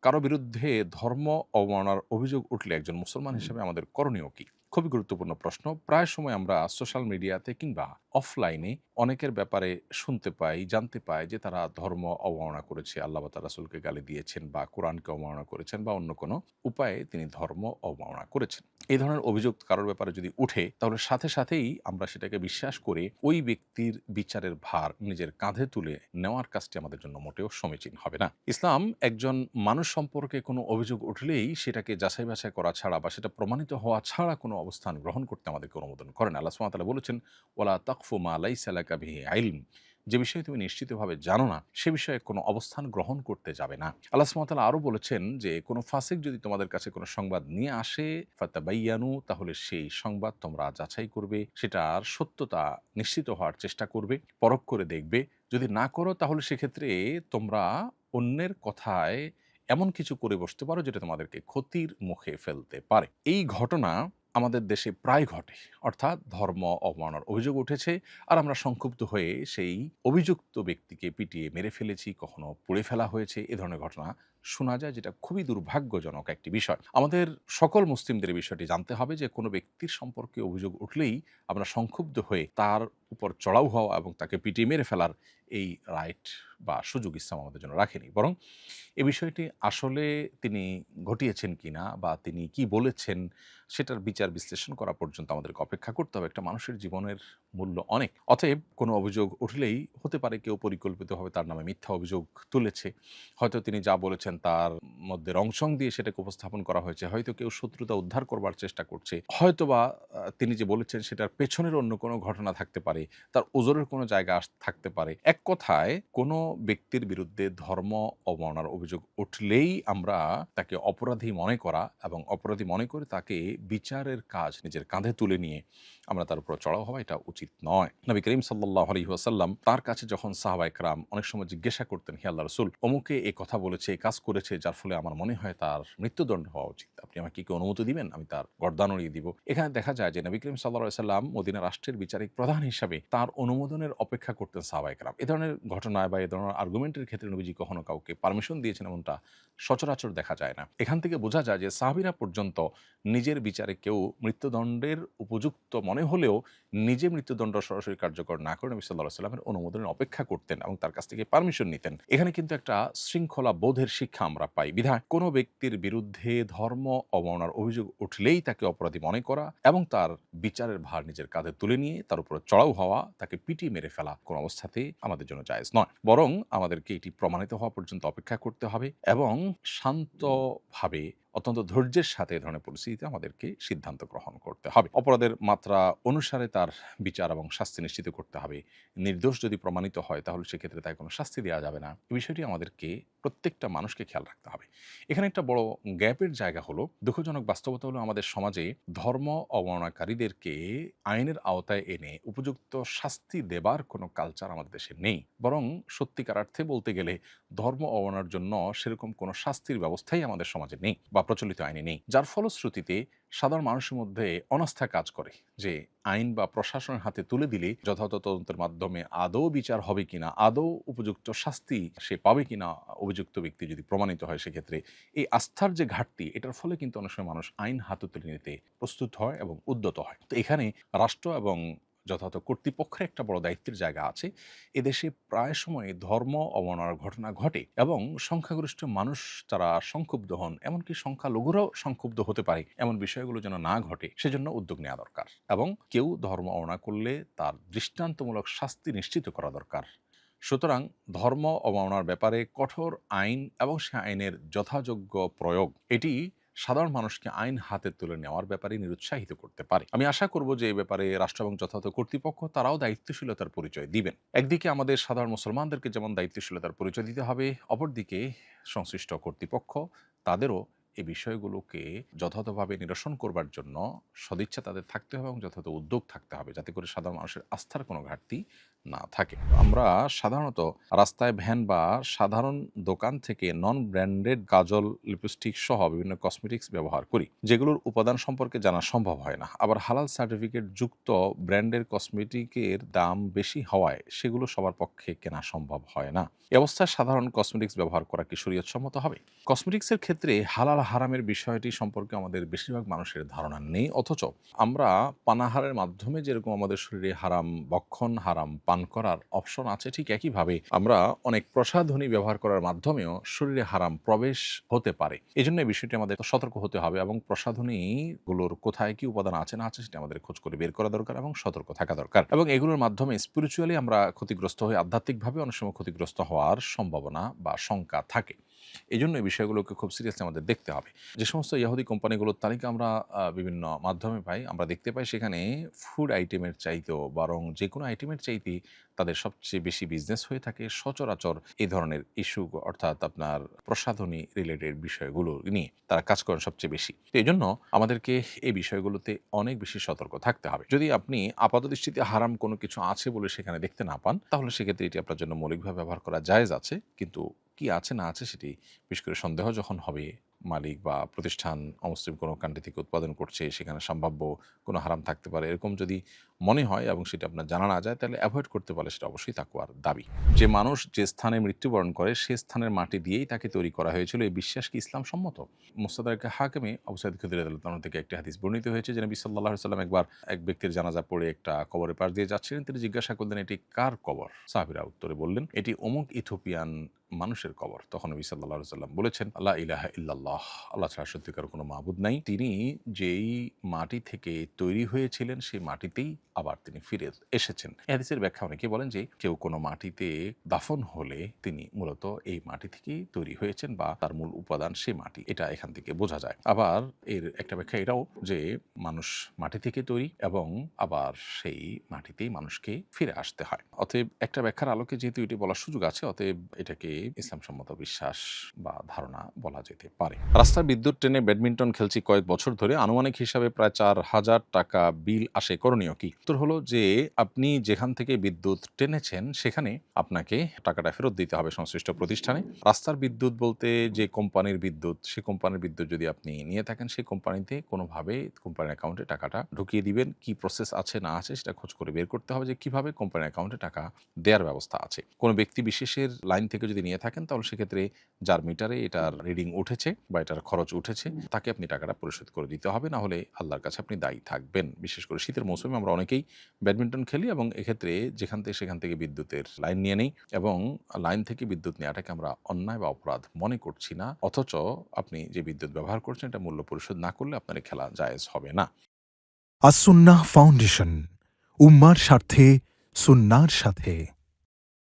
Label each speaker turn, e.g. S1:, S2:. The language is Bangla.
S1: কারো বিরুদ্ধে ধর্ম অবমাননার অভিযোগ উঠলে একজন মুসলমান হিসেবে আমাদের করণীয় কি? খুবই গুরুত্বপূর্ণ প্রশ্ন। প্রায় সময় আমরা সোশ্যাল মিডিয়াতে কিংবা অফলাইনে অনেকের ব্যাপারে শুনতে পাই, জানতে পাই যে তারা ধর্ম অবমাননা করেছে, আল্লাহ বা তার রাসূলকে গালি দিয়েছেন বা কোরআনকে অবমাননা করেছেন বা অন্য কোনো উপায়ে তিনি ধর্ম অবমাননা করেছেন। এই ধরনের অভিযোগ কারোর ব্যাপারে যদি উঠে তাহলে সাথে সাথেই আমরা সেটাকে বিশ্বাস করে ওই ব্যক্তির বিচারের ভার নিজের কাঁধে তুলে নেওয়ার কাজটি আমাদের জন্য মোটেও সমীচীন হবে না। ইসলাম একজন মানুষ সম্পর্কে কোনো অভিযোগ উঠলেই সেটাকে যাচাই বাছাই করা ছাড়া বা সেটা প্রমাণিত হওয়া ছাড়া কোনো অবস্থান গ্রহণ করতে আমাদেরকে অনুমোদন করেন। আল্লাহ সুবহানাহু ওয়া তাআলা বলেছেন, ওয়ালা তাকফু মা লাইসা লাকা বিহি ইলম। যে বিষয়ে তুমি নিশ্চিতভাবে জানো না সে বিষয়ে কোনো অবস্থান গ্রহণ করতে যাবে না। আল্লাহ সুবহানাহু ওয়া তাআলা আরো বলেছেন যে কোনো ফাসিক যদি তোমাদের কাছে কোনো সংবাদ নিয়ে আসে ফাতাবাইয়ানু, তাহলে সেই সংবাদ তোমরা যাচাই করবে, সেটার সত্যতা নিশ্চিত হওয়ার চেষ্টা করবে, পরখ করে দেখবে। যদি না করো তাহলে সেক্ষেত্রে তোমরা অন্যের কথায় এমন কিছু করে বসতে পারো যেটা তোমাদেরকে ক্ষতির মুখে ফেলতে পারে। এই ঘটনা আমাদের দেশে প্রায় ঘটে। অর্থাৎ ধর্ম অবমাননার অভিযোগ উঠেছে আর আমরা সংক্ষুব্ধ হয়ে সেই অভিযুক্ত ব্যক্তিকে পিটিয়ে মেরে ফেলেছি, কখনো পুড়ে ফেলা হয়েছে। এ ধরনের ঘটনা শোনা যায়, যেটা খুবই দুর্ভাগ্যজনক একটি বিষয়। আমাদের সকল মুসলিমদের এই বিষয়টি জানতে হবে যে কোনো ব্যক্তির সম্পর্কে অভিযোগ উঠলেই আমরা সংক্ষুব্ধ হয়ে তার উপর চড়াও হওয়া এবং তাকে পিটিয়ে মেরে ফেলার এই রাইট বা সুযোগ ইসলাম আমাদের জন্য রাখেনি। বরং এ বিষয়টি আসলে তিনি ঘটিয়েছেন কিনা বা তিনি কি বলেছেন সেটার বিচার বিশ্লেষণ করা পর্যন্ত আমাদেরকে অপেক্ষা করতে হবে। একটা মানুষের জীবনের মূল্য অনেক। অতএব কোনো অভিযোগ উঠলেই হতে পারে কেউ পরিকল্পিতভাবে তার নামে মিথ্যা অভিযোগ তুলেছে। হয়তো তিনি যা বলেছেন তার মধ্যে রং-সং দিয়ে সেটাকে উপস্থাপন করা হয়েছে। হয়তো কেউ শত্রুতা উদ্ধার করবার চেষ্টা করছে। হয়তোবা তিনি যে বলেছেন সেটার পেছনের অন্য কোনো ঘটনা থাকতে পারে। তার ওজরের কোনো জায়গা থাকতে পারে। এক কথায় কোনো ব্যক্তির বিরুদ্ধে ধর্ম অবমাননার অভিযোগ উঠলেই আমরা তাকে অপরাধী মনে করা এবং অপরাধী মনে করে তাকে বিচারের কাজ নিজের কাঁধে তুলে নিয়ে আমরা তার উপর চড়াও হওয়া এটা উচিত নয়। নবী করিম সাল্লাল্লাহু আলাইহি ওয়াসাল্লাম তার কাছে যখন সাহাবায়ে কেরাম অনেক সময় জিজ্ঞাসা করতেন, হে আল্লাহর রাসূল, অমুকে এই কথা বলেছে, এই কাজ করেছে যার ফলে আমার মনে হয় তার মৃত্যুদণ্ড হওয়া উচিত। আপনি আমাকে কি অনুমতি দিবেন? আমি তার গর্দান উড়িয়ে দিব। এখানে দেখা যায় যে নবী করিম সাল্লাল্লাহু আলাইহি ওয়াসাল্লাম মদিনা রাষ্ট্রের বিচারিক প্রধান হিসাবে তার অনুমোদনের অপেক্ষা করতেন সাহাবায়ে কেরাম। এ ধরনের ঘটনায় বা এ ধরনের আর্গুমেন্টের ক্ষেত্রে নবীজি কখনো কাউকে পারমিশন দিয়েছেন এমনটা সচরাচর দেখা যায় না। এখান থেকে বোঝা যায় যে সাহাবীরা পর্যন্ত নিজের বিচারে কেউ মৃত্যুদণ্ডের উপযুক্ত মনে হলেও নিজে মৃত্যুদণ্ড সরাসরি কার্যকর না করে নবী সাল্লাল্লাহু আলাইহি ওয়াসাল্লামের অনুমোদনের অপেক্ষা করতেন এবং তার কাছ থেকে পারমিশন নিতেন। এখানে কিন্তু একটা শৃঙ্খলা বোধের শিক্ষা আমরা পাই। বিধায় কোনো ব্যক্তির বিরুদ্ধে ধর্ম অবমাননার অভিযোগ উঠলেই তাকে অপরাধী মনে করা এবং তার বিচারের ভার নিজের কাঁধে তুলে নিয়ে তার উপর চড়াও হওয়া, তাকে পিটিয়ে মেরে ফেলা কোনো অবস্থাতেই আমাদের জন্য জায়েজ নয়। বরং আমাদেরকে এটি প্রমাণিত হওয়া পর্যন্ত অপেক্ষা করতে হবে এবং শান্তভাবে অত্যন্ত ধৈর্যের সাথে এ ধরনের পরিস্থিতিতে আমাদেরকে সিদ্ধান্ত গ্রহণ করতে হবে। অপরাধের মাত্রা অনুসারে তার বিচার এবং শাস্তি নিশ্চিত করতে হবে। নির্দোষ যদি প্রমাণিত হয় তাহলে সেক্ষেত্রে তাকে কোনো শাস্তি দেওয়া যাবে না। এই বিষয়টি আমাদেরকে প্রত্যেকটা মানুষকে খেয়াল রাখতে হবে। এখানে একটা বড় গ্যাপের জায়গা হলো, দুঃখজনক বাস্তবতা হলো আমাদের সমাজে ধর্ম অবমাননাকারীদেরকে আইনের আওতায় এনে উপযুক্ত শাস্তি দেবার কোনো কালচার আমাদের দেশে নেই। বরং সত্যিকার অর্থে বলতে গেলে ধর্ম অবমাননার জন্য সেরকম কোনো শাস্তির ব্যবস্থাই আমাদের সমাজে নেই বা প্রচলিত আইনে নেই। যার ফলশ্রুতিতে সাধারণ মানুষের মধ্যে অনাস্থা কাজ করে যে আইন বা প্রশাসনের হাতে তুলে দিলে যথাযথ তদন্তের মাধ্যমে আদৌ বিচার হবে কিনা, আদৌ উপযুক্ত শাস্তি সে পাবে কিনা অভিযুক্ত ব্যক্তি যদি প্রমাণিত হয়, সেক্ষেত্রে এই আস্থার যে ঘাটতি, এটার ফলে কিন্তু অনেক সময় মানুষ আইন হাতে তুলে নিতে প্রস্তুত হয় এবং উদ্যত হয়। তো এখানে রাষ্ট্র এবং যথাযথ কর্তৃপক্ষের একটা বড় দায়িত্বের জায়গা আছে। এদেশে প্রায় সময় ধর্ম অবমাননার ঘটনা ঘটে এবং সংখ্যাগরিষ্ঠ মানুষ তারা সংক্ষুব্ধ হন, এমনকি সংখ্যালঘুরাও সংক্ষুব্ধ হতে পারে। এমন বিষয়গুলো যেন না ঘটে সেজন্য উদ্যোগ নেওয়া দরকার এবং কেউ ধর্ম অবমাননা করলে তার দৃষ্টান্তমূলক শাস্তি নিশ্চিত করা দরকার। সুতরাং ধর্ম অবমাননার ব্যাপারে কঠোর আইন এবং সে আইনের যথাযোগ্য প্রয়োগ, এটি সাধারণ মানুষকে আইন হাতে তুলে নেওয়ার ব্যাপারে নিরুৎসাহিত করতে পারে। আমি আশা করব যে এই ব্যাপারে রাষ্ট্র এবং যথাযথ কর্তৃপক্ষ তারাও দায়িত্বশীলতার পরিচয় দিবেন। একদিকে আমাদের সাধারণ মুসলমানদেরকে যেমন দায়িত্বশীলতার পরিচয় দিতে হবে, অপরদিকে সংশ্লিষ্ট কর্তৃপক্ষ তাদেরও এই বিষয়গুলোকে যথাযথভাবে নিরসন করবার জন্য সদিচ্ছা তাদের থাকতে হবে এবং যথাযথ উদ্যোগ থাকতে হবে, যাতে করে সাধারণ মানুষের আস্থার কোনো ঘাটতি না থাকে। আমরা সাধারণত রাস্তায় ভ্যান বা সাধারণ দোকান থেকে নন ব্র্যান্ডেড কাজল, লিপস্টিক সহ বিভিন্ন কসমেটিক্স ব্যবহার করি, যেগুলোর উপাদান সম্পর্কে জানা সম্ভব হয় না। আবার হালাল সার্টিফিকেট যুক্ত ব্র্যান্ডের কসমেটিকের দাম বেশি হওয়ায় সেগুলো সবার পক্ষে কেনা সম্ভব হয় না। এ অবস্থায় সাধারণ কসমেটিক্স ব্যবহার করা কি শরীয়তসম্মত হবে? কসমেটিক্সের ক্ষেত্রে হালাল হারামের বিষয়টি সম্পর্কে আমাদের বেশিরভাগ মানুষের ধারণা নেই, অথচ আমরা পানাহারের মাধ্যমে যেরকম আমাদের শরীরে হারাম ভক্ষণ, হারাম পান করার অপশন আছে, ঠিক একইভাবে আমরা অনেক প্রসাধনী ব্যবহার করার মাধ্যমেও শরীরে হারাম প্রবেশ হতে পারে। এই জন্য এই বিষয়টি আমাদের সতর্ক হতে হবে এবং প্রসাধনীগুলোর কোথায় কি উপাদান আছে না আছে সেটা আমাদের খোঁজ করে বের করা দরকার এবং সতর্ক থাকা দরকার। এবং এগুলোর মাধ্যমে স্পিরিচুয়ালি আমরা ক্ষতিগ্রস্ত হয়ে আধ্যাত্মিকভাবে অনেক সময় ক্ষতিগ্রস্ত হওয়ার সম্ভাবনা বা শঙ্কা থাকে। এই জন্য এই বিষয়গুলোকে খুব সিরিয়াসলি আমাদের দেখতে হবে। যে সমস্ত ইহুদি কোম্পানিগুলোর তালিকা আমরা বিভিন্ন মাধ্যমে পাই, আমরা দেখতে পাই সেখানে ফুড আইটেমের চাইতেও বরং যে কোনো আইটেমের চাইতেই তাদের সবচেয়ে বেশি বিজনেস হয়ে থাকে সচরাচর এই ধরনের ইস্যু, অর্থাৎ আপনার প্রসাধনী রিলেটেড বিষয়গুলো নিয়ে তারা কাজ করেন সবচেয়ে বেশি। তো এই জন্য আমাদেরকে এই বিষয়গুলোতে অনেক বেশি সতর্ক থাকতে হবে। যদি আপনি আপাতদৃষ্টিতে হারাম কোনো কিছু আছে বলে সেখানে দেখতে না পান, তাহলে সেক্ষেত্রে এটি আপনার জন্য মৌলিকভাবে ব্যবহার করা জায়েজ আছে, কিন্তু কি আছে না আছে সেটি বিশেষ করে সন্দেহ যখন হবে, মালিক বা প্রতিষ্ঠান অমুসলিম কোনো কান্ট্রি থেকে উৎপাদন করছে, সেখানে সম্ভাব্য কোনো হারাম থাকতে পারে, এরকম যদি মনে হয় এবং সেটা আপনার জানা না যায়, তাহলে অ্যাভয়েড করতে পারলে সেটা অবশ্যই তাকওয়ার দাবি। যে মানুষ যে স্থানে মৃত্যুবরণ করে সে স্থানের মাটি দিয়েই তাকে তৈরি করা হয়েছিল, এই বিশ্বাস কি ইসলাম সম্মত? মুস্তাদরাক হাকিমে আবু সাঈদ খুদরি রাদিয়াল্লাহু আনহু থেকে একটি হাদিস বর্ণিত হয়েছে যে নবী সাল্লাল্লাহু আলাইহি ওয়াসাল্লাম একবার এক ব্যক্তির জানাজা পড়ে একটা কবরের পাশ দিয়ে যাচ্ছিলেন। তিনি জিজ্ঞাসা করলেন, এটি কার কবর? সাহাবীরা উত্তরে বললেন, এটি অমুক ইথিওপিয়ান মানুষের কবর। তখন নবী সাল্লাল্লাহু আলাইহি ওয়াসাল্লাম বলেছেন, লা ইলাহা ইল্লাল্লাহ, আল্লাহ ছাড়া সত্যিকার কোনো মাবুদ নাই। তিনি যেই মাটি থেকে তৈরি হয়েছিলেন সেই মাটিতেই আবার তিনি ফিরে এসেছেন। এই হাদিসের ব্যাখ্যা অনেকে বলেন যে কেউ কোনো মাটিতে দাফন হলে তিনি মূলত এই মাটি থেকেই তৈরি হয়েছেন বা তার মূল উপাদান সেই মাটি, এটা এখান থেকে বোঝা যায়। আবার এর একটা ব্যাখ্যা এটাও যে মানুষ মাটি থেকে তৈরি এবং আবার সেই মাটিতেই মানুষকে ফিরে আসতে হয়। অতএব একটা ব্যাখ্যার আলোকে যেহেতু এটি বলার সুযোগ আছে, অতএব এটাকে ইসলামসম্মত বিশ্বাস বা ধারণা বলা যেতে পারে। রাস্তার বিদ্যুৎ টেনে ব্যাডমিন্টন খেলছি কয়েক বছর ধরে, আনুমানিক হিসাবে প্রায় 4,000 টাকা বিল আসে, করণীয় কি? উত্তর হলো যে আপনি যেখান থেকে বিদ্যুৎ টেনেছেন সেখানে আপনাকে টাকাটা ফেরত দিতে হবে সংশ্লিষ্ট প্রতিষ্ঠানে। রাস্তার বিদ্যুৎ বলতে যে কোম্পানির বিদ্যুৎ, সেই কোম্পানির বিদ্যুৎ যদি আপনি নিয়ে থাকেন, সেই কোম্পানিতে কোনোভাবে কোম্পানির অ্যাকাউন্টে টাকাটা ঢুকিয়ে দিবেন। কি প্রসেস আছে না আছে সেটা খোঁজ করে বের করতে হবে যে কিভাবে কোম্পানির অ্যাকাউন্টে টাকা দেওয়ার ব্যবস্থা আছে। কোনো ব্যক্তি বিশেষের লাইন থেকে যদি নিয়ে থাকেন, তাহলে সেক্ষেত্রে যার মিটারে এটার রিডিং উঠেছে বা এটার খরচ উঠেছে তাকে আপনি টাকাটা পরিশোধ করে দিতে হবে, না হলে আল্লাহর কাছে আপনি দায়ী থাকবেন। বিশেষ করে শীতের মৌসুমে আমরা অনেকেই ব্যাডমিন্টন খেলি এবং এক্ষেত্রে সেখান থেকে বিদ্যুতের লাইন নিয়ে নেই এবং লাইন থেকে বিদ্যুৎ নেওয়াটাকে আমরা অন্যায় বা অপরাধ মনে করছি না, অথচ আপনি যে বিদ্যুৎ ব্যবহার করছেন এটা মূল্য পরিশোধ না করলে আপনার খেলা জায়েজ হবে না।
S2: আসুন্নাহ ফাউন্ডেশন, উম্মার স্বার্থে সুন্নাহর সাথে।